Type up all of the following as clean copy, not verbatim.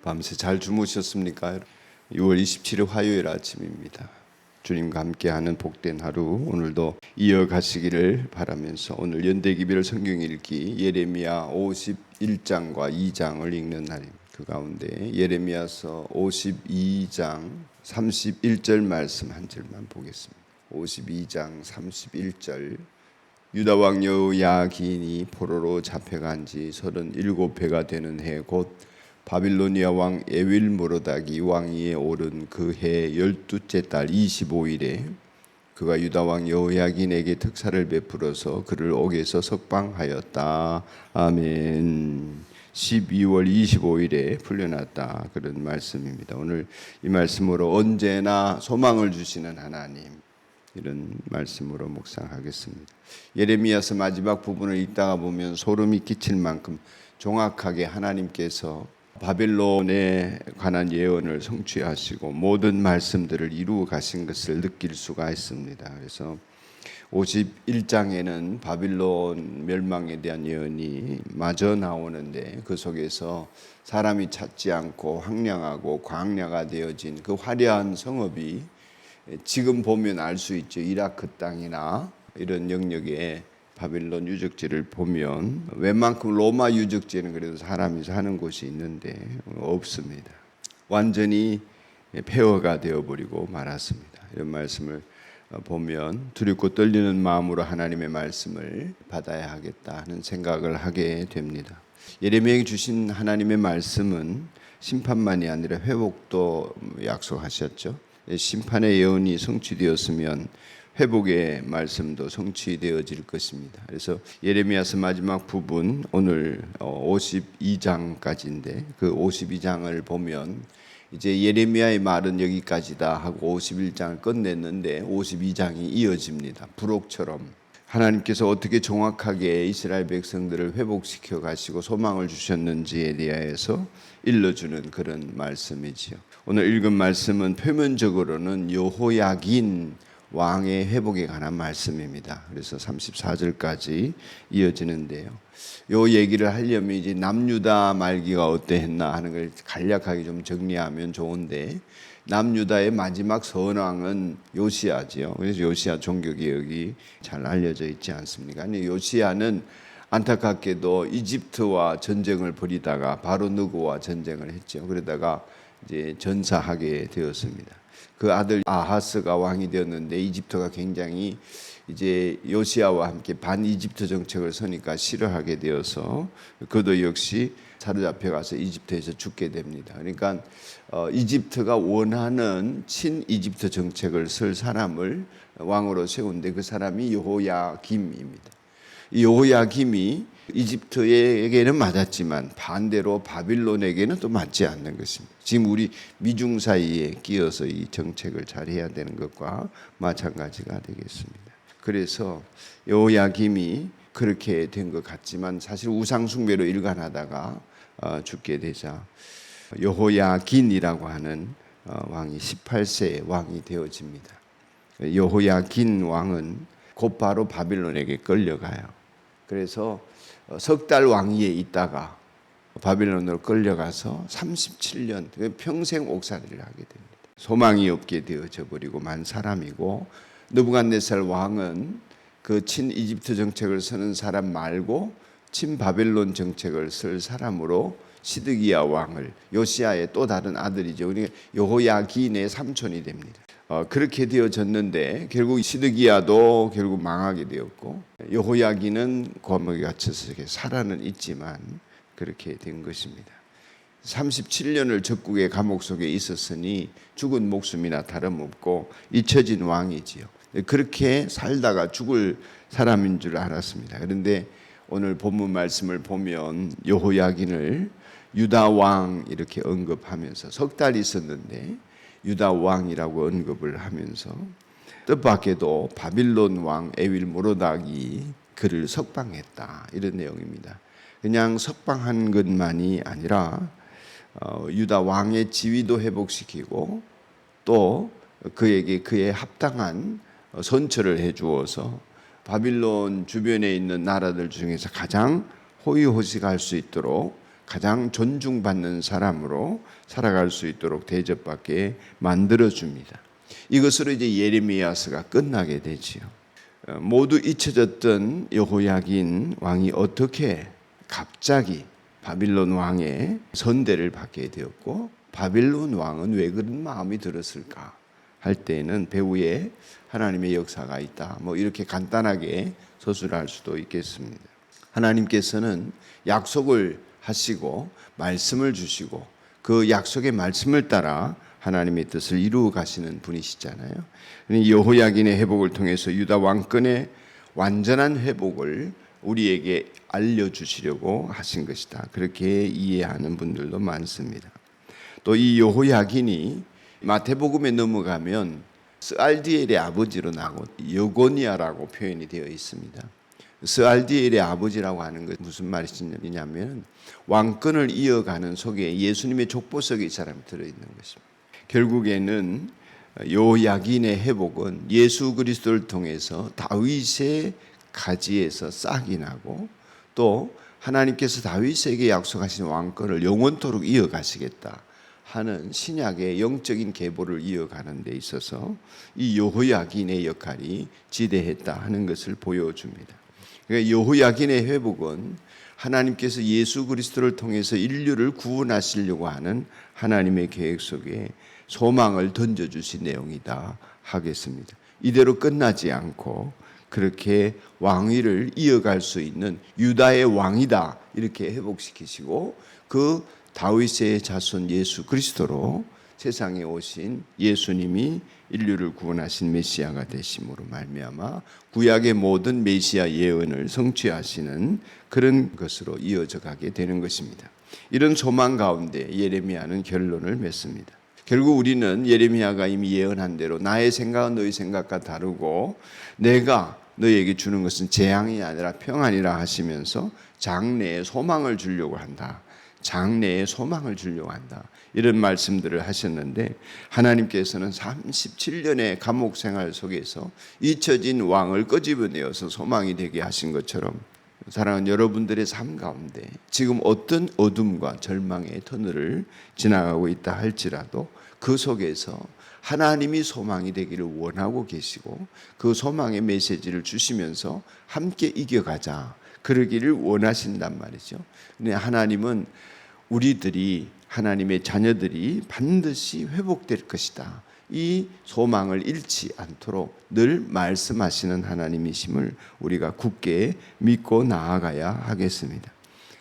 밤새 잘 주무셨습니까? 6월 27일 화요일 아침입니다. 주님과 함께하는 복된 하루 오늘도 이어가시기를 바라면서 오늘 연대기별 성경 읽기 예레미야 51장과 2장을 읽는 날입니다. 그 가운데 예레미야서 52장 31절 말씀 한 절만 보겠습니다. 52장 31절 유다 왕 여호야긴이 포로로 잡혀간 지 37회가 되는 해 곧 바빌로니아 왕 에윌므로닥이 왕위에 오른 그 해 12째 달 25일에 그가 유다 왕 여호야긴에게 특사를 베풀어서 그를 옥에서 석방하였다. 아멘. 12월 25일에 풀려났다. 그런 말씀입니다. 오늘 이 말씀으로 언제나 소망을 주시는 하나님, 이런 말씀으로 묵상하겠습니다. 예레미야서 마지막 부분을 읽다가 보면 소름이 끼칠 만큼 정확하게 하나님께서 바벨론에 관한 예언을 성취하시고 모든 말씀들을 이루어 가신 것을 느낄 수가 있습니다. 그래서 51장에는 바빌론 멸망에 대한 예언이 마저 나오는데 그 속에서 사람이 찾지 않고 황량하고 광야가 되어진 그 화려한 성읍이 지금 보면 알 수 있죠. 이라크 땅이나 이런 영역에 바빌론 유적지를 보면 웬만큼 로마 유적지는 그래도 사람이 사는 곳이 있는데 없습니다. 완전히 폐허가 되어버리고 말았습니다. 이런 말씀을 보면 두렵고 떨리는 마음으로 하나님의 말씀을 받아야 하겠다 하는 생각을 하게 됩니다. 예레미야에게 주신 하나님의 말씀은 심판만이 아니라 회복도 약속하셨죠. 심판의 예언이 성취되었으면 회복의 말씀도 성취되어질 것입니다. 그래서 예레미야서 마지막 부분 오늘 52장까지인데 그 52장을 보면 이제 예레미야의 말은 여기까지다 하고 51장을 끝냈는데 52장이 이어집니다. 부록처럼 하나님께서 어떻게 정확하게 이스라엘 백성들을 회복시켜 가시고 소망을 주셨는지에 대해서 일러주는 그런 말씀이지요. 오늘 읽은 말씀은 표면적으로는 여호야긴 왕의 회복에 관한 말씀입니다. 그래서 34절까지 이어지는데요. 요 얘기를 하려면 이제 남유다 말기가 어떠했나 하는 걸 간략하게 좀 정리하면 좋은데 남유다의 마지막 선왕은 요시야지요. 그래서 요시야 종교개혁이 잘 알려져 있지 않습니까? 근데 요시야는 안타깝게도 이집트와 전쟁을 벌이다가 바로 느고와 전쟁을 했죠. 그러다가 이제 전사하게 되었습니다. 그 아들 아하스가 왕이 되었는데 이집트가 굉장히 이제 요시야와 함께 반 이집트 정책을 서니까 싫어하게 되어서 그도 역시 사로잡혀 가서 이집트에서 죽게 됩니다. 그러니까 이집트가 원하는 친 이집트 정책을 쓸 사람을 왕으로 세운데 그 사람이 여호야김입니다. 여호야김이 이집트에게는 맞았지만 반대로 바빌론에게는 또 맞지 않는 것입니다. 지금 우리 미중 사이에 끼어서 이 정책을 잘 해야 되는 것과 마찬가지가 되겠습니다. 그래서 여호야김이 그렇게 된 것 같지만 사실 우상 숭배로 일관하다가 죽게 되자 여호야긴이라고 하는 왕이 18세의 왕이 되어집니다. 여호야긴 왕은 곧바로 바빌론에게 끌려가요. 그래서 석 달 왕위에 있다가 바빌론으로 끌려가서 37년 평생 옥살이를 하게 됩니다. 소망이 없게 되어져 버리고 만 사람이고 느부갓네살 왕은 그 친 이집트 정책을 쓰는 사람 말고 친 바벨론 정책을 쓸 사람으로 시드기야 왕을 요시야의 또 다른 아들이죠. 그러니까 여호야긴의 삼촌이 됩니다. 그렇게 되어졌는데 결국 시드기야도 결국 망하게 되었고 여호야긴은 감옥에 갇혀서 살아는 있지만 그렇게 된 것입니다. 37년을 적국의 감옥 속에 있었으니 죽은 목숨이나 다름없고 잊혀진 왕이지요. 그렇게 살다가 죽을 사람인 줄 알았습니다. 그런데 오늘 본문 말씀을 보면 여호야긴을 유다 왕 이렇게 언급하면서 석 달 있었는데 유다 왕이라고 언급을 하면서 뜻밖에도 바빌론 왕 에윌므로닥이 그를 석방했다, 이런 내용입니다. 그냥 석방한 것만이 아니라 유다 왕의 지위도 회복시키고 또 그에게 그에 합당한 선처를 해주어서 바빌론 주변에 있는 나라들 중에서 가장 호의호식할 수 있도록 가장 존중받는 사람으로 살아갈 수 있도록 대접받게 만들어줍니다. 이것으로 이제 예레미야서가 끝나게 되지요. 모두 잊혀졌던 여호야긴 왕이 어떻게 갑자기 바빌론 왕의 선대를 받게 되었고, 바빌론 왕은 왜 그런 마음이 들었을까 할 때에는 배후에 하나님의 역사가 있다, 이렇게 간단하게 서술할 수도 있겠습니다. 하나님께서는 약속을 하시고 말씀을 주시고 그 약속의 말씀을 따라 하나님의 뜻을 이루어 가시는 분이시잖아요. 여호야긴의 회복을 통해서 유다 왕권의 완전한 회복을 우리에게 알려주시려고 하신 것이다, 그렇게 이해하는 분들도 많습니다. 또 이 여호야긴이 마태복음에 넘어가면 스알디엘의 아버지로 나고 여고니아라고 표현이 되어 있습니다. 스알디엘의 아버지라고 하는 것은 무슨 말이냐면 왕권을 이어가는 속에 예수님의 족보석에 이 사람이 들어있는 것입니다. 결국에는 여호야긴의 회복은 예수 그리스도를 통해서 다윗의 가지에서 싹이 나고, 또 하나님께서 다윗에게 약속하신 왕권을 영원토록 이어가시겠다 하는 신약의 영적인 계보를 이어가는 데 있어서 이 여호야긴의 역할이 지대했다 하는 것을 보여줍니다. 그러니까 여호야긴의 회복은 하나님께서 예수 그리스도를 통해서 인류를 구원하시려고 하는 하나님의 계획 속에 소망을 던져주신 내용이다 하겠습니다. 이대로 끝나지 않고 그렇게 왕위를 이어갈 수 있는 유다의 왕이다 이렇게 회복시키시고, 그 다윗의 자손 예수 그리스도로 세상에 오신 예수님이 인류를 구원하신 메시아가 되심으로 말미암아 구약의 모든 메시아 예언을 성취하시는 그런 것으로 이어져 가게 되는 것입니다. 이런 소망 가운데 예레미야는 결론을 맺습니다. 결국 우리는 예레미야가 이미 예언한 대로 나의 생각은 너희 생각과 다르고 내가 너희에게 주는 것은 재앙이 아니라 평안이라 하시면서 장래에 소망을 주려고 한다, 장래에 소망을 주려고 한다, 이런 말씀들을 하셨는데, 하나님께서는 37년의 감옥 생활 속에서 잊혀진 왕을 끄집어내어서 소망이 되게 하신 것처럼 사랑하는 여러분들의 삶 가운데 지금 어떤 어둠과 절망의 터널을 지나가고 있다 할지라도 그 속에서 하나님이 소망이 되기를 원하고 계시고 그 소망의 메시지를 주시면서 함께 이겨가자 그러기를 원하신단 말이죠. 근데 하나님은 우리들이, 하나님의 자녀들이 반드시 회복될 것이다, 이 소망을 잃지 않도록 늘 말씀하시는 하나님이심을 우리가 굳게 믿고 나아가야 하겠습니다.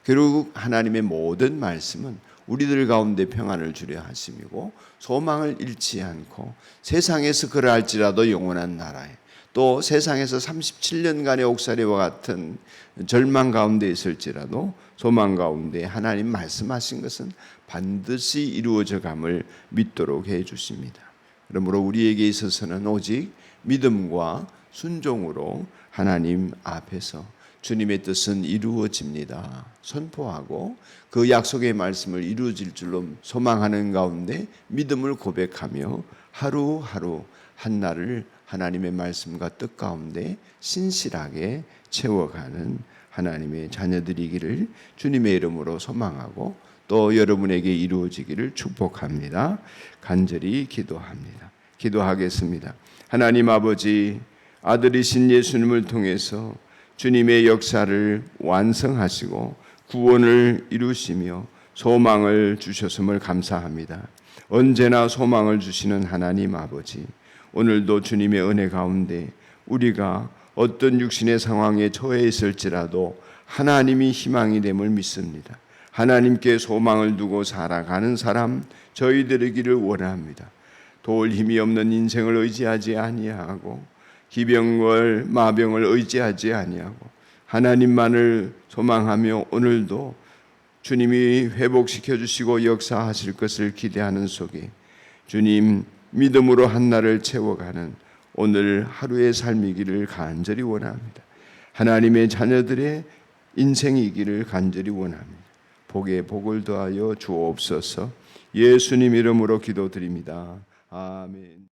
결국 하나님의 모든 말씀은 우리들 가운데 평안을 주려 하심이고, 소망을 잃지 않고 세상에서 그러할지라도 영원한 나라에, 또 세상에서 37년간의 옥살이와 같은 절망 가운데 있을지라도 소망 가운데 하나님 말씀하신 것은 반드시 이루어져 감을 믿도록 해 주십니다. 그러므로 우리에게 있어서는 오직 믿음과 순종으로 하나님 앞에서 주님의 뜻은 이루어집니다 선포하고 그 약속의 말씀을 이루어질 줄로 소망하는 가운데 믿음을 고백하며 하루하루 한날을 하나님의 말씀과 뜻 가운데 신실하게 채워가는 하나님의 자녀들이기를 주님의 이름으로 소망하고 또 여러분에게 이루어지기를 축복합니다. 간절히 기도합니다. 기도하겠습니다. 하나님 아버지, 아들이신 예수님을 통해서 주님의 역사를 완성하시고 구원을 이루시며 소망을 주셨음을 감사합니다. 언제나 소망을 주시는 하나님 아버지, 오늘도 주님의 은혜 가운데 우리가 어떤 육신의 상황에 처해 있을지라도 하나님이 희망이 됨을 믿습니다. 하나님께 소망을 두고 살아가는 사람 저희들이기를 원합니다. 도울 힘이 없는 인생을 의지하지 아니하고 기병을 마병을 의지하지 아니하고 하나님만을 소망하며 오늘도 주님이 회복시켜 주시고 역사하실 것을 기대하는 속에 주님 믿음으로 한날을 채워가는 오늘 하루의 삶이기를 간절히 원합니다. 하나님의 자녀들의 인생이기를 간절히 원합니다. 복에 복을 더하여 주옵소서. 예수님 이름으로 기도드립니다. 아멘.